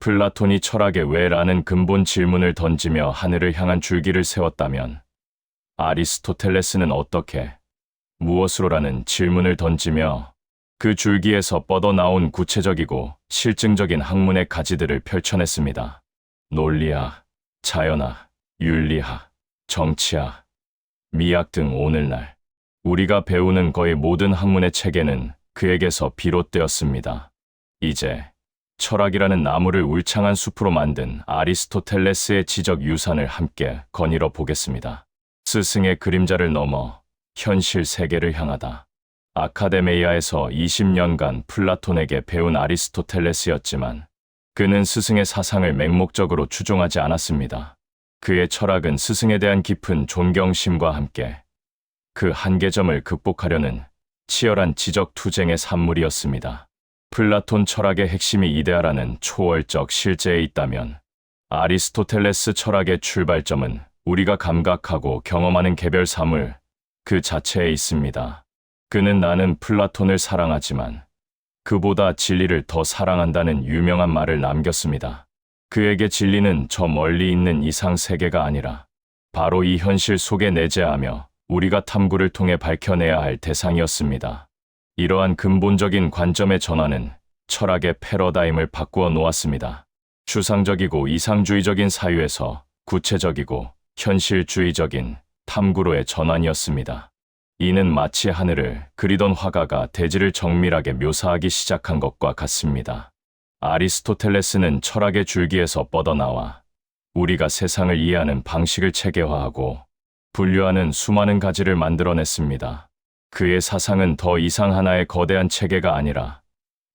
플라톤이 철학의 왜라는 근본 질문을 던지며 하늘을 향한 줄기를 세웠다면 아리스토텔레스는 어떻게, 무엇으로라는 질문을 던지며 그 줄기에서 뻗어나온 구체적이고 실증적인 학문의 가지들을 펼쳐냈습니다. 논리학, 자연학, 윤리학, 정치학, 미학 등 오늘날 우리가 배우는 거의 모든 학문의 체계는 그에게서 비롯되었습니다. 이제 철학이라는 나무를 울창한 숲으로 만든 아리스토텔레스의 지적 유산을 함께 거닐어 보겠습니다. 스승의 그림자를 넘어 현실 세계를 향하다. 아카데미아에서 20년간 플라톤에게 배운 아리스토텔레스였지만 그는 스승의 사상을 맹목적으로 추종하지 않았습니다. 그의 철학은 스승에 대한 깊은 존경심과 함께 그 한계점을 극복하려는 치열한 지적 투쟁의 산물이었습니다. 플라톤 철학의 핵심이 이데아라는 초월적 실제에 있다면 아리스토텔레스 철학의 출발점은 우리가 감각하고 경험하는 개별 사물 그 자체에 있습니다. 그는 나는 플라톤을 사랑하지만 그보다 진리를 더 사랑한다는 유명한 말을 남겼습니다. 그에게 진리는 저 멀리 있는 이상 세계가 아니라 바로 이 현실 속에 내재하며 우리가 탐구를 통해 밝혀내야 할 대상이었습니다. 이러한 근본적인 관점의 전환은 철학의 패러다임을 바꾸어 놓았습니다. 추상적이고 이상주의적인 사유에서 구체적이고 현실주의적인 탐구로의 전환이었습니다. 이는 마치 하늘을 그리던 화가가 대지를 정밀하게 묘사하기 시작한 것과 같습니다. 아리스토텔레스는 철학의 줄기에서 뻗어나와 우리가 세상을 이해하는 방식을 체계화하고 분류하는 수많은 가지를 만들어냈습니다. 그의 사상은 더 이상 하나의 거대한 체계가 아니라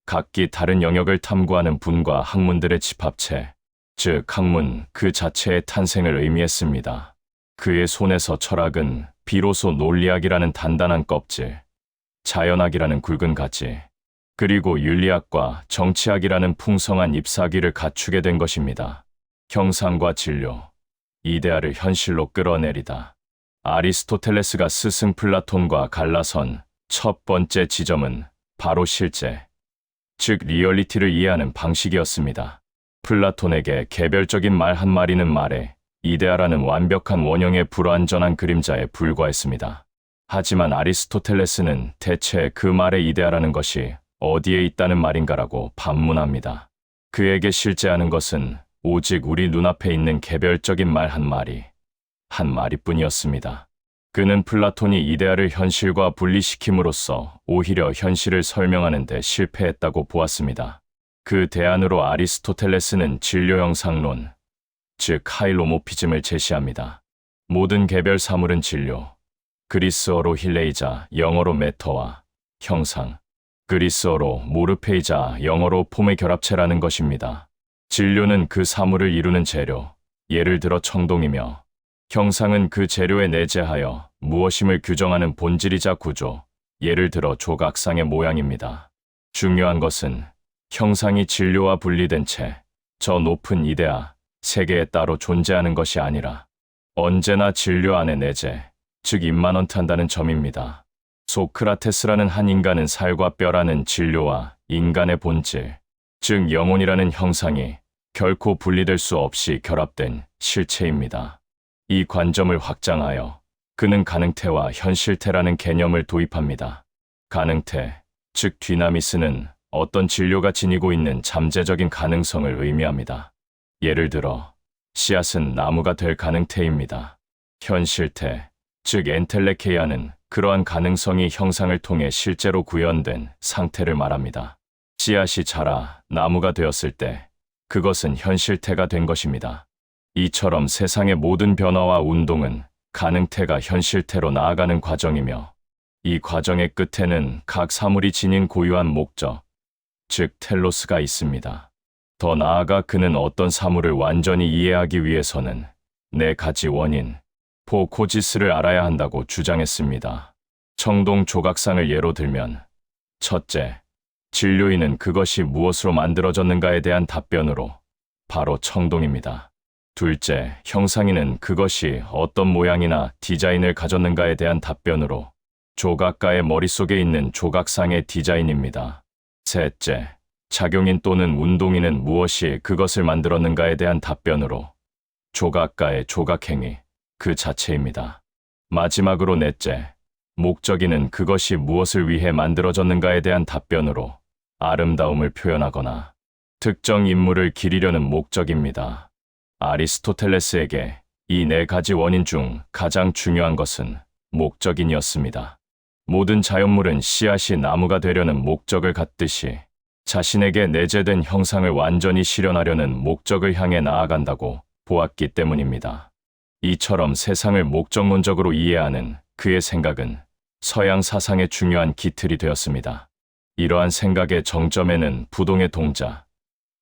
각기 다른 영역을 탐구하는 분과 학문들의 집합체, 즉 학문 그 자체의 탄생을 의미했습니다. 그의 손에서 철학은 비로소 논리학이라는 단단한 껍질, 자연학이라는 굵은 가지, 그리고 윤리학과 정치학이라는 풍성한 잎사귀를 갖추게 된 것입니다. 형상과 진료, 이데아를 현실로 끌어내리다. 아리스토텔레스가 스승 플라톤과 갈라선 첫 번째 지점은 바로 실제, 즉 리얼리티를 이해하는 방식이었습니다. 플라톤에게 개별적인 말 한마리는 말에 이데아라는 완벽한 원형의 불완전한 그림자에 불과했습니다. 하지만 아리스토텔레스는 대체 그 말의 이데아라는 것이 어디에 있다는 말인가라고 반문합니다. 그에게 실제하는 것은 오직 우리 눈앞에 있는 개별적인 말 한 마리뿐이었습니다. 그는 플라톤이 이데아를 현실과 분리시킴으로써 오히려 현실을 설명하는 데 실패했다고 보았습니다. 그 대안으로 아리스토텔레스는 진료 형상론, 즉 하일로모피즘을 제시합니다. 모든 개별 사물은 진료, 그리스어로 힐레이자, 영어로 메터와 형상, 그리스어로 모르페이자, 영어로 폼의 결합체라는 것입니다. 진료는 그 사물을 이루는 재료, 예를 들어 청동이며 형상은 그 재료에 내재하여 무엇임을 규정하는 본질이자 구조, 예를 들어 조각상의 모양입니다. 중요한 것은 형상이 진료와 분리된 채 저 높은 이데아, 세계에 따로 존재하는 것이 아니라 언제나 진료 안에 내재, 즉 임만언트한다는 점입니다. 소크라테스라는 한 인간은 살과 뼈라는 진료와 인간의 본질, 즉 영혼이라는 형상이 결코 분리될 수 없이 결합된 실체입니다. 이 관점을 확장하여 그는 가능태와 현실태라는 개념을 도입합니다. 가능태, 즉 디나미스는 어떤 진료가 지니고 있는 잠재적인 가능성을 의미합니다. 예를 들어 씨앗은 나무가 될 가능태입니다. 현실태, 즉 엔텔레케이아는 그러한 가능성이 형상을 통해 실제로 구현된 상태를 말합니다. 씨앗이 자라 나무가 되었을 때 그것은 현실태가 된 것입니다. 이처럼 세상의 모든 변화와 운동은 가능태가 현실태로 나아가는 과정이며 이 과정의 끝에는 각 사물이 지닌 고유한 목적, 즉 텔로스가 있습니다. 더 나아가 그는 어떤 사물을 완전히 이해하기 위해서는 네 가지 원인, 포코지스를 알아야 한다고 주장했습니다. 청동 조각상을 예로 들면 첫째, 진료인은 그것이 무엇으로 만들어졌는가에 대한 답변으로 바로 청동입니다. 둘째, 형상인은 그것이 어떤 모양이나 디자인을 가졌는가에 대한 답변으로 조각가의 머릿속에 있는 조각상의 디자인입니다. 셋째, 작용인 또는 운동인은 무엇이 그것을 만들었는가에 대한 답변으로 조각가의 조각행위 그 자체입니다. 마지막으로 넷째, 목적인은 그것이 무엇을 위해 만들어졌는가에 대한 답변으로 아름다움을 표현하거나 특정 인물을 기리려는 목적입니다. 아리스토텔레스에게 이 네 가지 원인 중 가장 중요한 것은 목적인이었습니다. 모든 자연물은 씨앗이 나무가 되려는 목적을 갖듯이 자신에게 내재된 형상을 완전히 실현하려는 목적을 향해 나아간다고 보았기 때문입니다. 이처럼 세상을 목적론적으로 이해하는 그의 생각은 서양 사상의 중요한 기틀이 되었습니다. 이러한 생각의 정점에는 부동의 동자,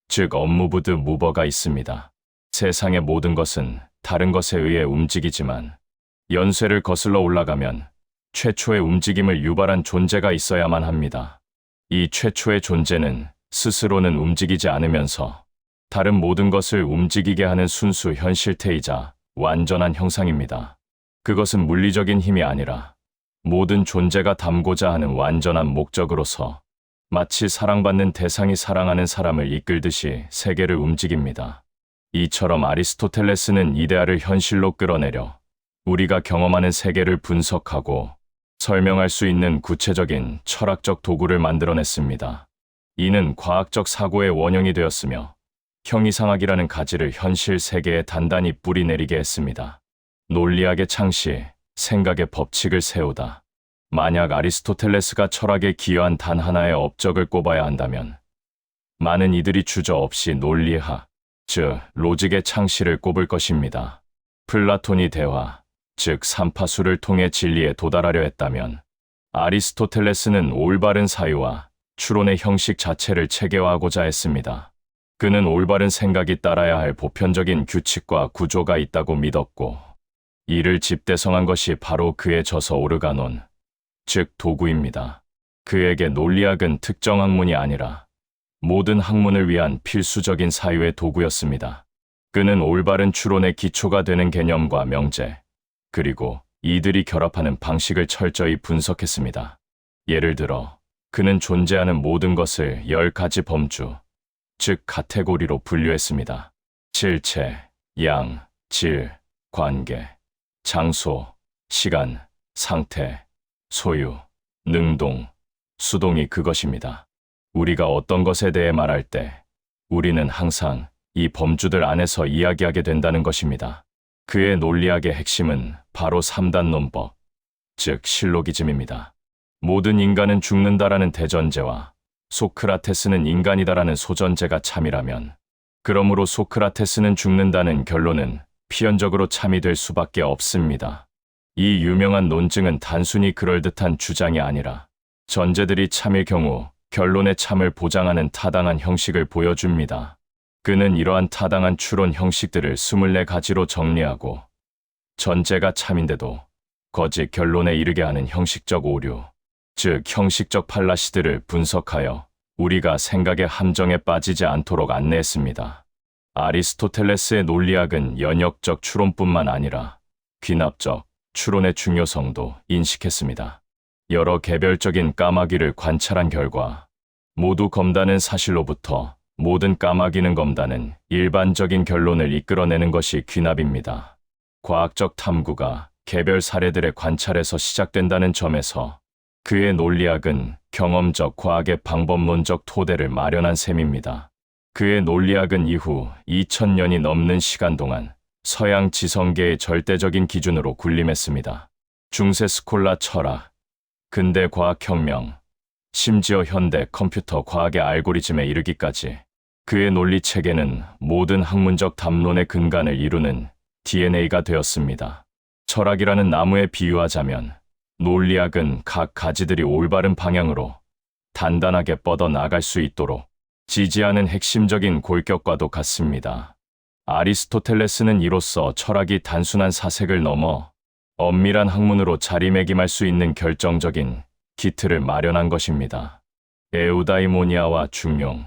즉 업무브드 무버가 있습니다. 세상의 모든 것은 다른 것에 의해 움직이지만 연쇄를 거슬러 올라가면 최초의 움직임을 유발한 존재가 있어야만 합니다. 이 최초의 존재는 스스로는 움직이지 않으면서 다른 모든 것을 움직이게 하는 순수 현실태이자 완전한 형상입니다. 그것은 물리적인 힘이 아니라 모든 존재가 담고자 하는 완전한 목적으로서 마치 사랑받는 대상이 사랑하는 사람을 이끌듯이 세계를 움직입니다. 이처럼 아리스토텔레스는 이데아를 현실로 끌어내려 우리가 경험하는 세계를 분석하고 설명할 수 있는 구체적인 철학적 도구를 만들어냈습니다. 이는 과학적 사고의 원형이 되었으며 형이상학이라는 가지를 현실 세계에 단단히 뿌리내리게 했습니다. 논리학의 창시, 생각의 법칙을 세우다. 만약 아리스토텔레스가 철학에 기여한 단 하나의 업적을 꼽아야 한다면 많은 이들이 주저없이 논리학, 즉 로직의 창시를 꼽을 것입니다. 플라톤이 대화, 즉 삼파수를 통해 진리에 도달하려 했다면 아리스토텔레스는 올바른 사유와 추론의 형식 자체를 체계화하고자 했습니다. 그는 올바른 생각이 따라야 할 보편적인 규칙과 구조가 있다고 믿었고 이를 집대성한 것이 바로 그의 저서 오르가논, 즉 도구입니다. 그에게 논리학은 특정 학문이 아니라 모든 학문을 위한 필수적인 사유의 도구였습니다. 그는 올바른 추론의 기초가 되는 개념과 명제, 그리고 이들이 결합하는 방식을 철저히 분석했습니다. 예를 들어 그는 존재하는 모든 것을 10가지 범주, 즉 카테고리로 분류했습니다. 질체, 양, 질, 관계, 장소, 시간, 상태, 소유, 능동, 수동이 그것입니다. 우리가 어떤 것에 대해 말할 때 우리는 항상 이 범주들 안에서 이야기하게 된다는 것입니다. 그의 논리학의 핵심은 바로 3단 논법, 즉 실로기즘입니다. 모든 인간은 죽는다라는 대전제와 소크라테스는 인간이다라는 소전제가 참이라면 그러므로 소크라테스는 죽는다는 결론은 필연적으로 참이 될 수밖에 없습니다. 이 유명한 논증은 단순히 그럴듯한 주장이 아니라 전제들이 참일 경우 결론의 참을 보장하는 타당한 형식을 보여줍니다. 그는 이러한 타당한 추론 형식들을 24가지로 정리하고 전제가 참인데도 거짓 결론에 이르게 하는 형식적 오류, 즉 형식적 팔라시들을 분석하여 우리가 생각의 함정에 빠지지 않도록 안내했습니다. 아리스토텔레스의 논리학은 연역적 추론뿐만 아니라 귀납적 추론의 중요성도 인식했습니다. 여러 개별적인 까마귀를 관찰한 결과 모두 검다는 사실로부터 모든 까마귀는 검다는 일반적인 결론을 이끌어내는 것이 귀납입니다. 과학적 탐구가 개별 사례들의 관찰에서 시작된다는 점에서 그의 논리학은 경험적 과학의 방법론적 토대를 마련한 셈입니다. 그의 논리학은 이후 2000년이 넘는 시간 동안 서양 지성계의 절대적인 기준으로 군림했습니다. 중세 스콜라 철학, 근대 과학혁명, 심지어 현대 컴퓨터 과학의 알고리즘에 이르기까지 그의 논리 체계는 모든 학문적 담론의 근간을 이루는 DNA가 되었습니다. 철학이라는 나무에 비유하자면 논리학은 각 가지들이 올바른 방향으로 단단하게 뻗어 나갈 수 있도록 지지하는 핵심적인 골격과도 같습니다. 아리스토텔레스는 이로써 철학이 단순한 사색을 넘어 엄밀한 학문으로 자리매김할 수 있는 결정적인 기틀을 마련한 것입니다. 에우다이모니아와 중용,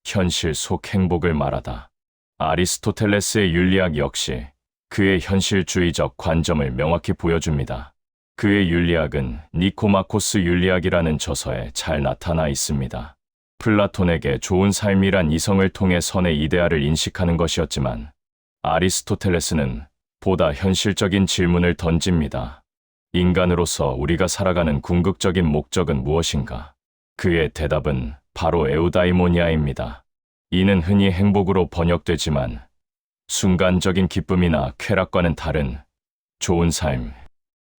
현실 속 행복을 말하다. 아리스토텔레스의 윤리학 역시 그의 현실주의적 관점을 명확히 보여줍니다. 그의 윤리학은 니코마코스 윤리학이라는 저서에 잘 나타나 있습니다. 플라톤에게 좋은 삶이란 이성을 통해 선의 이데아를 인식하는 것이었지만 아리스토텔레스는 보다 현실적인 질문을 던집니다. 인간으로서 우리가 살아가는 궁극적인 목적은 무엇인가? 그의 대답은 바로 에우다이모니아입니다. 이는 흔히 행복으로 번역되지만 순간적인 기쁨이나 쾌락과는 다른 좋은 삶,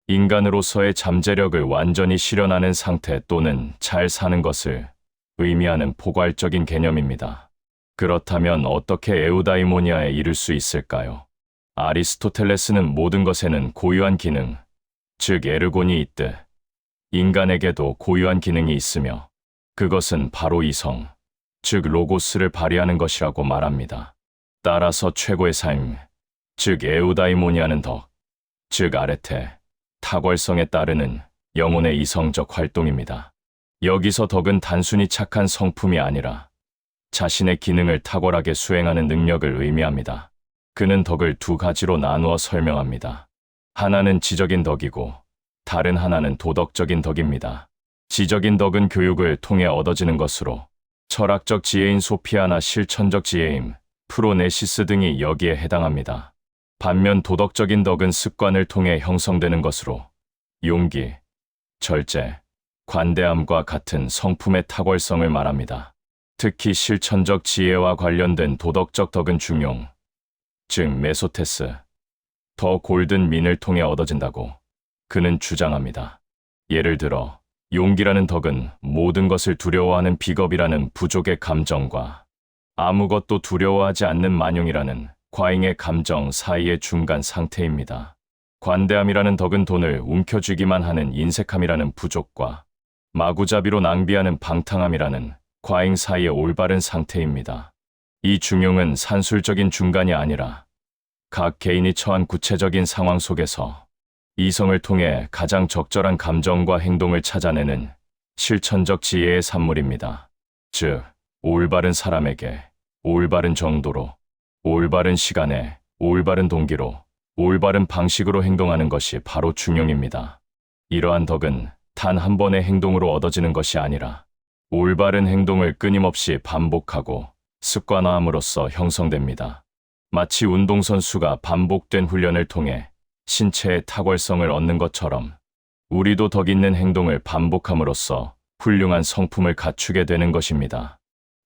인간으로서의 잠재력을 완전히 실현하는 상태 또는 잘 사는 것을 의미하는 포괄적인 개념입니다. 그렇다면 어떻게 에우다이모니아에 이를 수 있을까요? 아리스토텔레스는 모든 것에는 고유한 기능, 즉 에르곤이 있듯 인간에게도 고유한 기능이 있으며 그것은 바로 이성, 즉 로고스를 발휘하는 것이라고 말합니다. 따라서 최고의 삶, 즉 에우다이모니아는 덕, 즉 아레테, 탁월성에 따르는 영혼의 이성적 활동입니다. 여기서 덕은 단순히 착한 성품이 아니라 자신의 기능을 탁월하게 수행하는 능력을 의미합니다. 그는 덕을 두 가지로 나누어 설명합니다. 하나는 지적인 덕이고 다른 하나는 도덕적인 덕입니다. 지적인 덕은 교육을 통해 얻어지는 것으로 철학적 지혜인 소피아나 실천적 지혜임, 프로네시스 등이 여기에 해당합니다. 반면 도덕적인 덕은 습관을 통해 형성되는 것으로 용기, 절제, 관대함과 같은 성품의 탁월성을 말합니다. 특히 실천적 지혜와 관련된 도덕적 덕은 중용, 즉 메소테스, 더 골든 민을 통해 얻어진다고 그는 주장합니다. 예를 들어 용기라는 덕은 모든 것을 두려워하는 비겁이라는 부족의 감정과 아무것도 두려워하지 않는 만용이라는 과잉의 감정 사이의 중간 상태입니다. 관대함이라는 덕은 돈을 움켜쥐기만 하는 인색함이라는 부족과 마구잡이로 낭비하는 방탕함이라는 과잉 사이의 올바른 상태입니다. 이 중용은 산술적인 중간이 아니라 각 개인이 처한 구체적인 상황 속에서 이성을 통해 가장 적절한 감정과 행동을 찾아내는 실천적 지혜의 산물입니다. 즉, 올바른 사람에게 올바른 정도로, 올바른 시간에 올바른 동기로, 올바른 방식으로 행동하는 것이 바로 중용입니다. 이러한 덕은 단 한 번의 행동으로 얻어지는 것이 아니라 올바른 행동을 끊임없이 반복하고 습관화함으로써 형성됩니다. 마치 운동선수가 반복된 훈련을 통해 신체의 탁월성을 얻는 것처럼 우리도 덕 있는 행동을 반복함으로써 훌륭한 성품을 갖추게 되는 것입니다.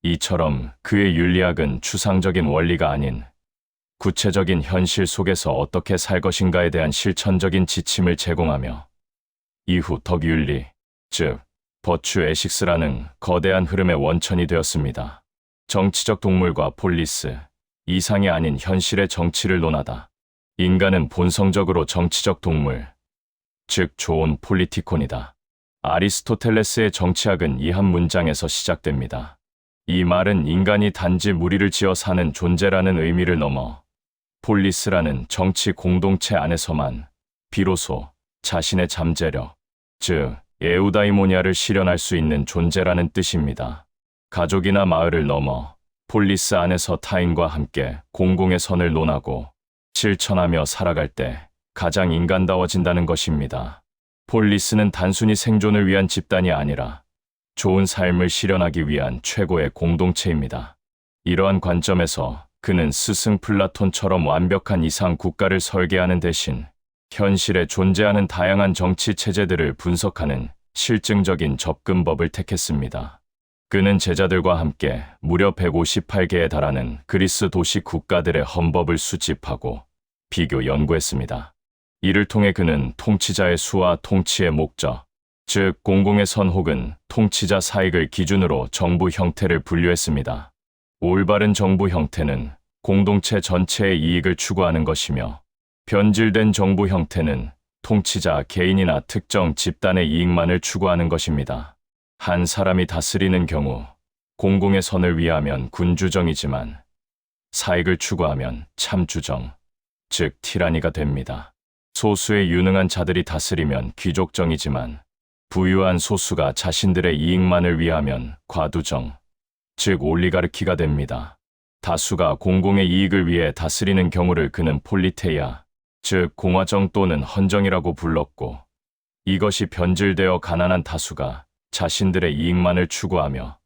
이처럼 그의 윤리학은 추상적인 원리가 아닌 구체적인 현실 속에서 어떻게 살 것인가에 대한 실천적인 지침을 제공하며 이후 덕윤리, 즉 버추 에식스라는 거대한 흐름의 원천이 되었습니다. 정치적 동물과 폴리스, 이상이 아닌 현실의 정치를 논하다. 인간은 본성적으로 정치적 동물, 즉 좋은 폴리티콘이다. 아리스토텔레스의 정치학은 이 한 문장에서 시작됩니다. 이 말은 인간이 단지 무리를 지어 사는 존재라는 의미를 넘어 폴리스라는 정치 공동체 안에서만 비로소 자신의 잠재력, 즉 에우다이모니아를 실현할 수 있는 존재라는 뜻입니다. 가족이나 마을을 넘어 폴리스 안에서 타인과 함께 공공의 선을 논하고 실천하며 살아갈 때 가장 인간다워진다는 것입니다. 폴리스는 단순히 생존을 위한 집단이 아니라 좋은 삶을 실현하기 위한 최고의 공동체입니다. 이러한 관점에서 그는 스승 플라톤처럼 완벽한 이상 국가를 설계하는 대신 현실에 존재하는 다양한 정치 체제들을 분석하는 실증적인 접근법을 택했습니다. 그는 제자들과 함께 무려 158개에 달하는 그리스 도시 국가들의 헌법을 수집하고 비교 연구했습니다. 이를 통해 그는 통치자의 수와 통치의 목적, 즉 공공의 선 혹은 통치자 사익을 기준으로 정부 형태를 분류했습니다. 올바른 정부 형태는 공동체 전체의 이익을 추구하는 것이며 변질된 정부 형태는 통치자 개인이나 특정 집단의 이익만을 추구하는 것입니다. 한 사람이 다스리는 경우 공공의 선을 위하면 군주정이지만 사익을 추구하면 참주정, 즉 티라니가 됩니다. 소수의 유능한 자들이 다스리면 귀족정이지만 부유한 소수가 자신들의 이익만을 위하면 과두정, 즉 올리가르키가 됩니다. 다수가 공공의 이익을 위해 다스리는 경우를 그는 폴리테이아, 즉 공화정 또는 헌정이라고 불렀고, 이것이 변질되어 가난한 다수가 자신들의 이익만을 추구하며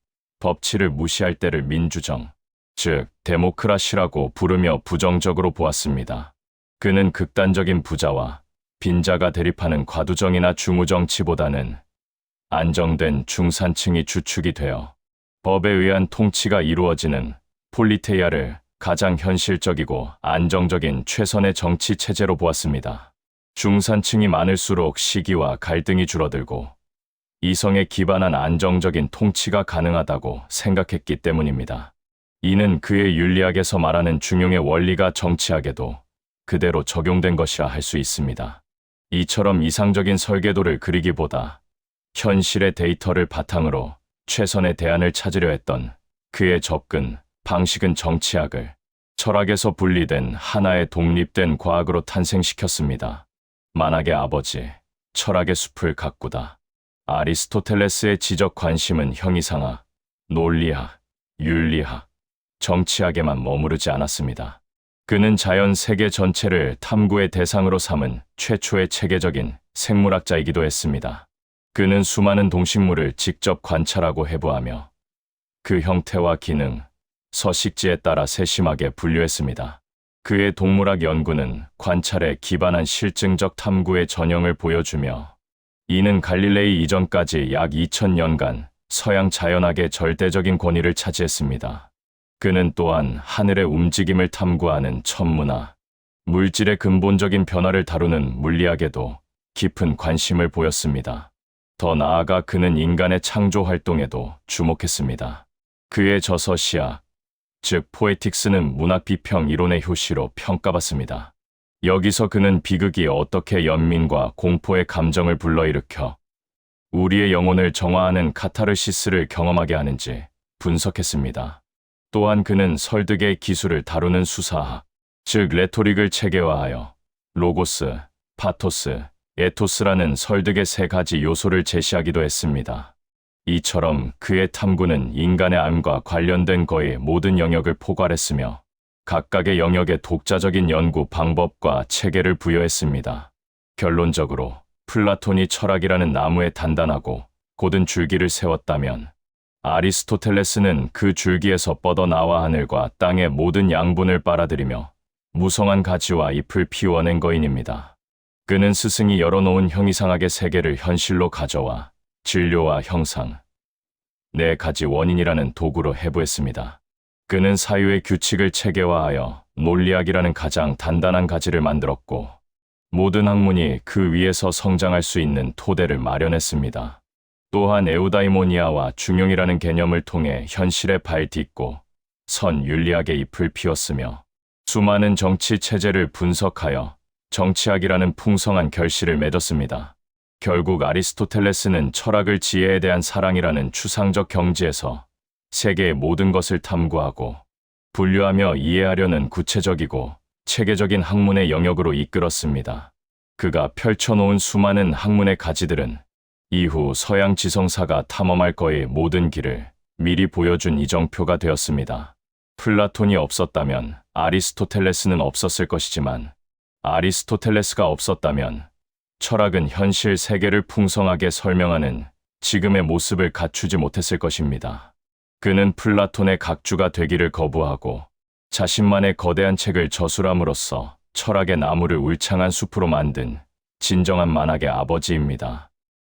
법치를 무시할 때를 민주정, 즉 데모크라시라고 부르며 부정적으로 보았습니다. 그는 극단적인 부자와 빈자가 대립하는 과두정이나 중우정치보다는 안정된 중산층이 주축이 되어 법에 의한 통치가 이루어지는 폴리테이아를 가장 현실적이고 안정적인 최선의 정치 체제로 보았습니다. 중산층이 많을수록 시기와 갈등이 줄어들고 이성에 기반한 안정적인 통치가 가능하다고 생각했기 때문입니다. 이는 그의 윤리학에서 말하는 중용의 원리가 정치학에도 그대로 적용된 것이라 할 수 있습니다. 이처럼 이상적인 설계도를 그리기보다 현실의 데이터를 바탕으로 최선의 대안을 찾으려 했던 그의 접근, 방식은 정치학을 철학에서 분리된 하나의 독립된 과학으로 탄생시켰습니다. 만학의 아버지, 철학의 숲을 가꾸다. 아리스토텔레스의 지적 관심은 형이상학, 논리학, 윤리학, 정치학에만 머무르지 않았습니다. 그는 자연 세계 전체를 탐구의 대상으로 삼은 최초의 체계적인 생물학자이기도 했습니다. 그는 수많은 동식물을 직접 관찰하고 해부하며 그 형태와 기능, 서식지에 따라 세심하게 분류했습니다. 그의 동물학 연구는 관찰에 기반한 실증적 탐구의 전형을 보여주며 이는 갈릴레이 이전까지 약 2000년간 서양 자연학의 절대적인 권위를 차지했습니다. 그는 또한 하늘의 움직임을 탐구하는 천문학, 물질의 근본적인 변화를 다루는 물리학에도 깊은 관심을 보였습니다. 더 나아가 그는 인간의 창조 활동에도 주목했습니다. 그의 저서 시학, 즉 포에틱스는 문학 비평 이론의 효시로 평가받습니다. 여기서 그는 비극이 어떻게 연민과 공포의 감정을 불러일으켜 우리의 영혼을 정화하는 카타르시스를 경험하게 하는지 분석했습니다. 또한 그는 설득의 기술을 다루는 수사학, 즉 레토릭을 체계화하여 로고스, 파토스, 에토스라는 설득의 세 가지 요소를 제시하기도 했습니다. 이처럼 그의 탐구는 인간의 암과 관련된 거의 모든 영역을 포괄했으며 각각의 영역에 독자적인 연구 방법과 체계를 부여했습니다. 결론적으로 플라톤이 철학이라는 나무에 단단하고 곧은 줄기를 세웠다면 아리스토텔레스는 그 줄기에서 뻗어나와 하늘과 땅의 모든 양분을 빨아들이며 무성한 가지와 잎을 피워낸 거인입니다. 그는 스승이 열어놓은 형이상학의 세계를 현실로 가져와 진료와 형상, 네 가지 원인이라는 도구로 해부했습니다. 그는 사유의 규칙을 체계화하여 논리학이라는 가장 단단한 가지를 만들었고 모든 학문이 그 위에서 성장할 수 있는 토대를 마련했습니다. 또한 에우다이모니아와 중용이라는 개념을 통해 현실에 발딛고 선 윤리학의 잎을 피웠으며 수많은 정치 체제를 분석하여 정치학이라는 풍성한 결실을 맺었습니다. 결국 아리스토텔레스는 철학을 지혜에 대한 사랑이라는 추상적 경지에서 세계의 모든 것을 탐구하고 분류하며 이해하려는 구체적이고 체계적인 학문의 영역으로 이끌었습니다. 그가 펼쳐놓은 수많은 학문의 가지들은 이후 서양 지성사가 탐험할 거의 모든 길을 미리 보여준 이정표가 되었습니다. 플라톤이 없었다면 아리스토텔레스는 없었을 것이지만 아리스토텔레스가 없었다면 철학은 현실 세계를 풍성하게 설명하는 지금의 모습을 갖추지 못했을 것입니다. 그는 플라톤의 각주가 되기를 거부하고 자신만의 거대한 책을 저술함으로써 철학의 나무를 울창한 숲으로 만든 진정한 만학의 아버지입니다.